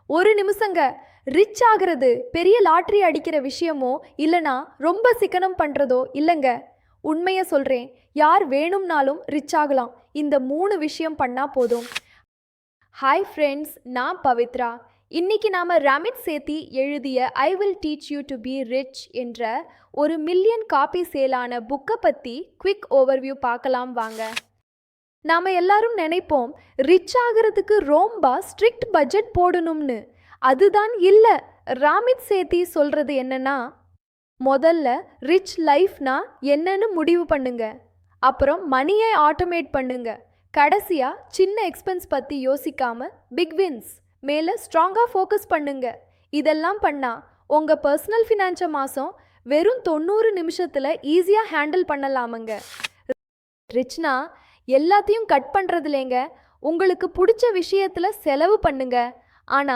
ஒரு நிமிஷங்க. ரிச் ஆகிறது பெரிய லாட்ரி அடிக்கிற விஷயமோ இல்லனா ரொம்ப சிக்கனம் பண்றதோ இல்லைங்க. உண்மையை சொல்றேன், யார் வேணும்னாலும் ரிச் ஆகலாம். இந்த 3 விஷயம் பண்ணா போதும். ஹாய் ஃப்ரெண்ட்ஸ், நான் பவித்ரா. இன்னைக்கு நாம ராமிட் சேத்தி எழுதிய I will teach you to be rich என்ற ஒரு மில்லியன் காப்பி சேலான புக்கை பற்றி குவிக் ஓவர்வியூ பார்க்கலாம் வாங்க. நாம் எல்லாரும் நினைப்போம் ரிச் ஆகிறதுக்கு ரொம்ப ஸ்ட்ரிக்ட் பட்ஜெட் போடணும்னு. அதுதான் இல்லை. ராமித் சேத்தி சொல்கிறது என்னன்னா, முதல்ல ரிச் லைஃப்னா என்னன்னு முடிவு பண்ணுங்க. அப்புறம் மணியை ஆட்டோமேட் பண்ணுங்க. கடைசியா சின்ன எக்ஸ்பென்ஸ் பற்றி யோசிக்காம பிக் வின்ஸ் மேலே ஸ்ட்ராங்காக ஃபோக்கஸ் பண்ணுங்க. இதெல்லாம் பண்ணால் உங்கள் பர்சனல் ஃபினான்ஸை மாதம் வெறும் 90 நிமிஷத்தில் ஈஸியாக ஹேண்டில் பண்ணலாமுங்க. ரிச்னா எல்லாத்தையும் கட் பண்ணுறதுலேங்க. உங்களுக்கு பிடிச்ச விஷயத்தில் செலவு பண்ணுங்க. ஆனால்